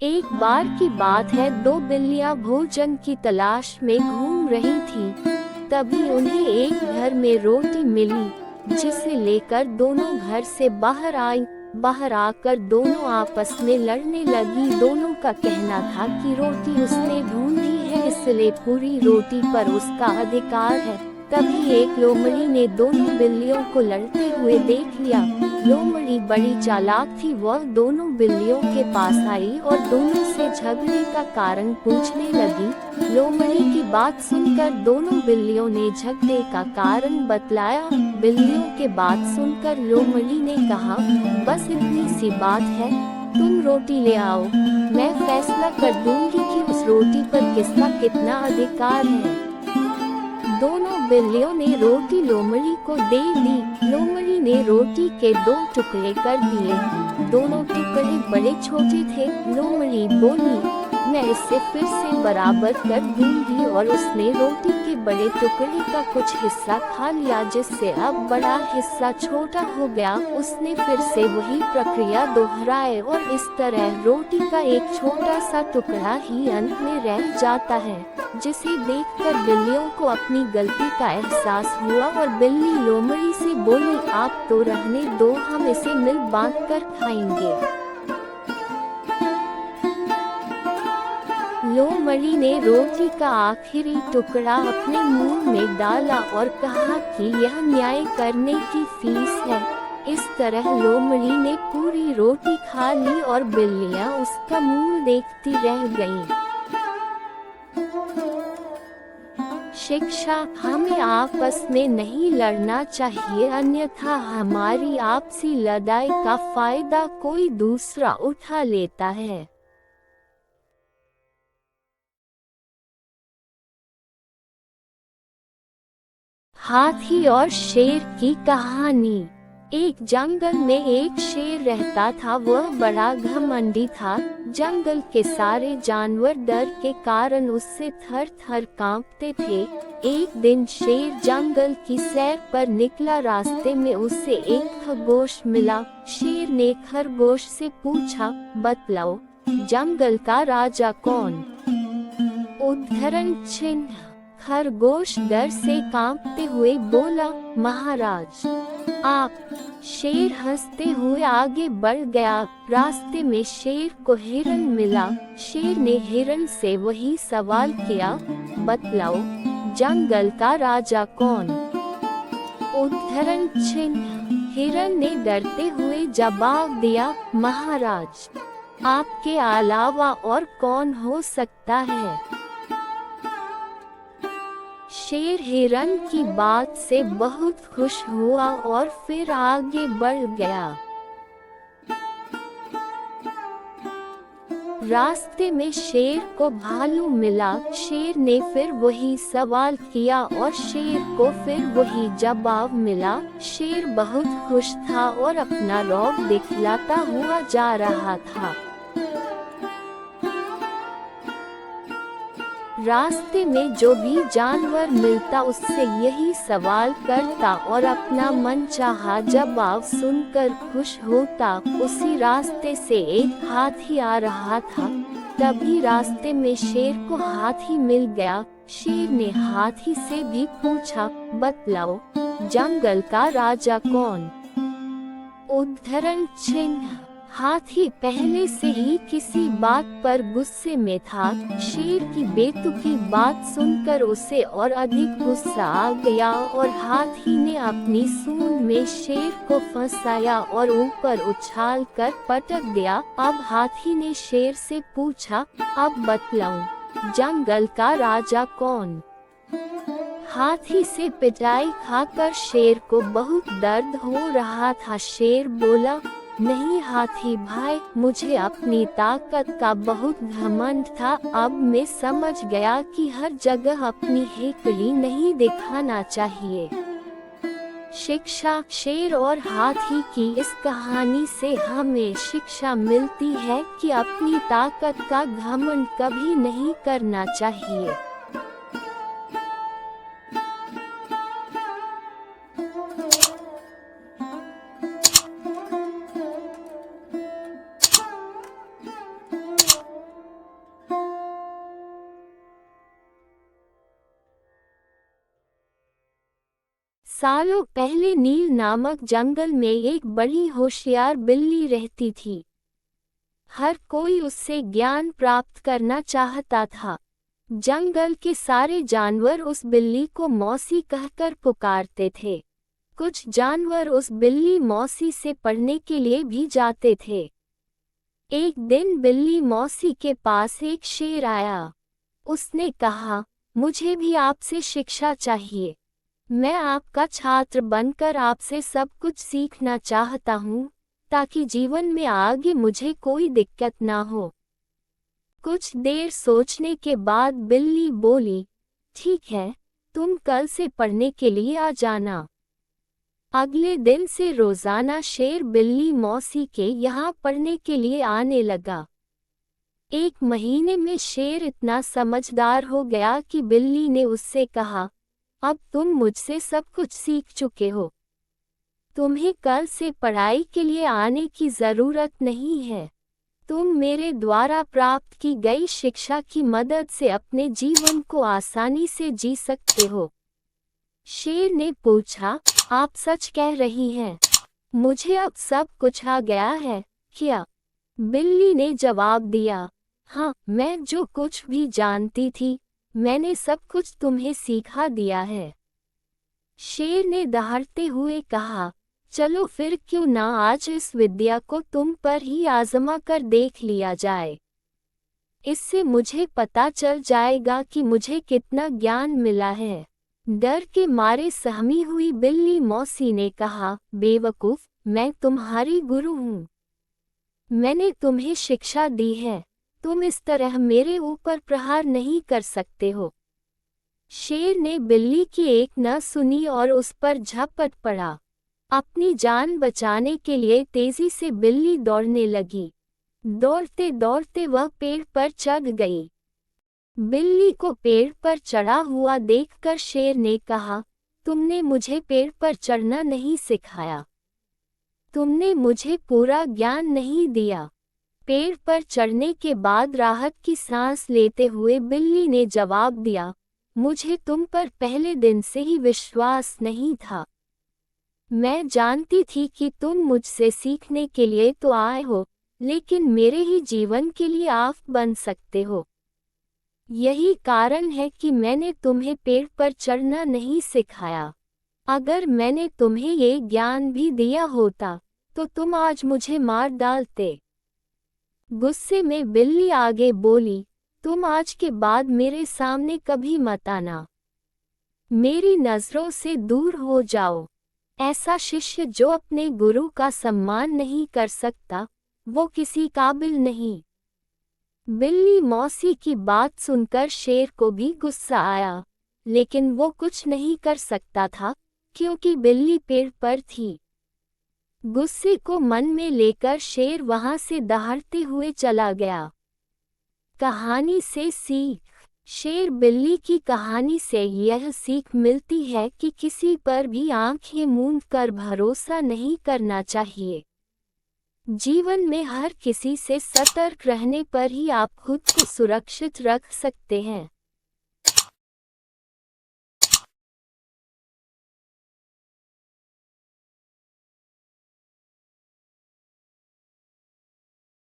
एक बार की बात है, दो बिल्लियां भोजन की तलाश में घूम रही थीं। तभी उन्हें एक घर में रोटी मिली, जिसे लेकर दोनों घर से बाहर आई। बाहर आकर दोनों आपस में लड़ने लगी। दोनों का कहना था कि रोटी उसने ढूंढी है, इसलिए पूरी रोटी पर उसका अधिकार है। तभी एक लोमड़ी ने दोनों बिल्लियों को लड़ते हुए देख लिया। लोमड़ी बड़ी चालाक थी। वह दोनों बिल्लियों के पास आई और दोनों से झगड़े का कारण पूछने लगी। लोमड़ी की बात सुनकर दोनों बिल्लियों ने झगड़े का कारण बतलाया। बिल्लियों के बात सुनकर लोमड़ी ने कहा, बस इतनी सी बात है, तुम रोटी ले आओ, मैं फैसला कर दूंगी कि उस रोटी पर किसका कितना अधिकार है। दोनों बिल्लियों ने रोटी लोमड़ी को दे दी। लोमड़ी ने रोटी के दो टुकड़े कर दिए। दोनों टुकड़े बड़े छोटे थे। लोमड़ी बोली, मैं इसे फिर से बराबर कर दूंगी, और उसने रोटी के बड़े टुकड़े का कुछ हिस्सा खा लिया, जिससे अब बड़ा हिस्सा छोटा हो गया। उसने फिर से वही प्रक्रिया दोहराई और इस तरह रोटी का एक छोटा सा टुकड़ा ही अंत में रह जाता है, जिसे देखकर बिल्लियों को अपनी गलती का एहसास हुआ और बिल्ली लोमड़ी से बोली, आप तो रहने दो, हम इसे मिल बांट कर खाएंगे। लोमड़ी ने रोटी का आखिरी टुकड़ा अपने मुंह में डाला और कहा कि यह न्याय करने की फीस है। इस तरह लोमड़ी ने पूरी रोटी खा ली और बिल्लियां उसका मुंह देखती रह गईं। शिक्षा, हमें आपस में नहीं लड़ना चाहिए, अन्यथा हमारी आपसी लड़ाई का फायदा कोई दूसरा उठा लेता है। हाथी और शेर की कहानी। एक जंगल में एक शेर रहता था। वह बड़ा घमंडी था। जंगल के सारे जानवर डर के कारण उससे थर थर कांपते थे। एक दिन शेर जंगल की सैर पर निकला। रास्ते में उसे एक खरगोश मिला। शेर ने खरगोश से पूछा, बतलाओ, जंगल का राजा कौन? उद्धरण चिन्ह। खरगोश डर से कांपते हुए बोला, महाराज आप। शेर हंसते हुए आगे बढ़ गया। रास्ते में शेर को हिरन मिला। शेर ने हिरन से वही सवाल किया, बतलाओ, जंगल का राजा कौन? उद्धरण चिन्ह। हिरन ने डरते हुए जवाब दिया, महाराज आपके अलावा और कौन हो सकता है? शेर हिरन की बात से बहुत खुश हुआ और फिर आगे बढ़ गया। रास्ते में शेर को भालू मिला। शेर ने फिर वही सवाल किया और शेर को फिर वही जवाब मिला। शेर बहुत खुश था और अपना रौब दिखलाता हुआ जा रहा था। रास्ते में जो भी जानवर मिलता उससे यही सवाल करता और अपना मनचाहा जवाब सुनकर खुश होता। उसी रास्ते से एक हाथी आ रहा था। तभी रास्ते में शेर को हाथी मिल गया। शेर ने हाथी से भी पूछा, बतलाओ, जंगल का राजा कौन? उद्धरण चिन्ह। हाथी पहले से ही किसी बात पर गुस्से में था। शेर की बेतुकी बात सुनकर उसे और अधिक गुस्सा आ गया और हाथी ने अपनी सूंड में शेर को फंसाया और ऊपर उछाल कर पटक दिया। अब हाथी ने शेर से पूछा, अब बतलाऊं, जंगल का राजा कौन? हाथी से पिटाई खाकर शेर को बहुत दर्द हो रहा था। शेर बोला, नहीं हाथी भाई, मुझे अपनी ताकत का बहुत घमंड था। अब मैं समझ गया कि हर जगह अपनी हेकड़ी नहीं दिखाना चाहिए। शिक्षा, शेर और हाथी की इस कहानी से हमें शिक्षा मिलती है कि अपनी ताकत का घमंड कभी नहीं करना चाहिए। सालों पहले नील नामक जंगल में एक बड़ी होशियार बिल्ली रहती थी। हर कोई उससे ज्ञान प्राप्त करना चाहता था। जंगल के सारे जानवर उस बिल्ली को मौसी कहकर पुकारते थे। कुछ जानवर उस बिल्ली मौसी से पढ़ने के लिए भी जाते थे। एक दिन बिल्ली मौसी के पास एक शेर आया। उसने कहा, मुझे भी आपसे शिक्षा चाहिए। मैं आपका छात्र बनकर आपसे सब कुछ सीखना चाहता हूँ, ताकि जीवन में आगे मुझे कोई दिक्कत ना हो। कुछ देर सोचने के बाद बिल्ली बोली, ठीक है, तुम कल से पढ़ने के लिए आ जाना। अगले दिन से रोजाना शेर बिल्ली मौसी के यहाँ पढ़ने के लिए आने लगा। एक महीने में शेर इतना समझदार हो गया कि बिल्ली ने उससे कहा, अब तुम मुझसे सब कुछ सीख चुके हो। तुम्हें कल से पढ़ाई के लिए आने की जरूरत नहीं है। तुम मेरे द्वारा प्राप्त की गई शिक्षा की मदद से अपने जीवन को आसानी से जी सकते हो। शेर ने पूछा, आप सच कह रही हैं? मुझे अब सब कुछ आ गया है क्या? बिल्ली ने जवाब दिया, हाँ, मैं जो कुछ भी जानती थी, मैंने सब कुछ तुम्हें सिखा दिया है। शेर ने दहाड़ते हुए कहा, चलो फिर क्यों ना आज इस विद्या को तुम पर ही आजमा कर देख लिया जाए। इससे मुझे पता चल जाएगा कि मुझे कितना ज्ञान मिला है। डर के मारे सहमी हुई बिल्ली मौसी ने कहा, बेवकूफ, मैं तुम्हारी गुरु हूँ। मैंने तुम्हें शिक्षा दी है, तुम इस तरह मेरे ऊपर प्रहार नहीं कर सकते हो। शेर ने बिल्ली की एक न सुनी और उस पर झपट पड़ा। अपनी जान बचाने के लिए तेजी से बिल्ली दौड़ने लगी। दौड़ते दौड़ते वह पेड़ पर चढ़ गई। बिल्ली को पेड़ पर चढ़ा हुआ देखकर शेर ने कहा, तुमने मुझे पेड़ पर चढ़ना नहीं सिखाया। तुमने मुझे पूरा ज्ञान नहीं दिया। पेड़ पर चढ़ने के बाद राहत की सांस लेते हुए बिल्ली ने जवाब दिया, मुझे तुम पर पहले दिन से ही विश्वास नहीं था। मैं जानती थी कि तुम मुझसे सीखने के लिए तो आए हो, लेकिन मेरे ही जीवन के लिए आप बन सकते हो। यही कारण है कि मैंने तुम्हें पेड़ पर चढ़ना नहीं सिखाया। अगर मैंने तुम्हें ये ज्ञान भी दिया होता, तो तुम आज मुझे मार डालते। गुस्से में बिल्ली आगे बोली, तुम आज के बाद मेरे सामने कभी मत आना। मेरी नजरों से दूर हो जाओ। ऐसा शिष्य जो अपने गुरु का सम्मान नहीं कर सकता, वो किसी काबिल नहीं। बिल्ली मौसी की बात सुनकर शेर को भी गुस्सा आया, लेकिन वो कुछ नहीं कर सकता था, क्योंकि बिल्ली पेड़ पर थी। गुस्से को मन में लेकर शेर वहां से दहाड़ते हुए चला गया। कहानी से सीख। शेर बिल्ली की कहानी से यह सीख मिलती है कि किसी पर भी आंखें मूंद कर भरोसा नहीं करना चाहिए। जीवन में हर किसी से सतर्क रहने पर ही आप खुद को सुरक्षित रख सकते हैं।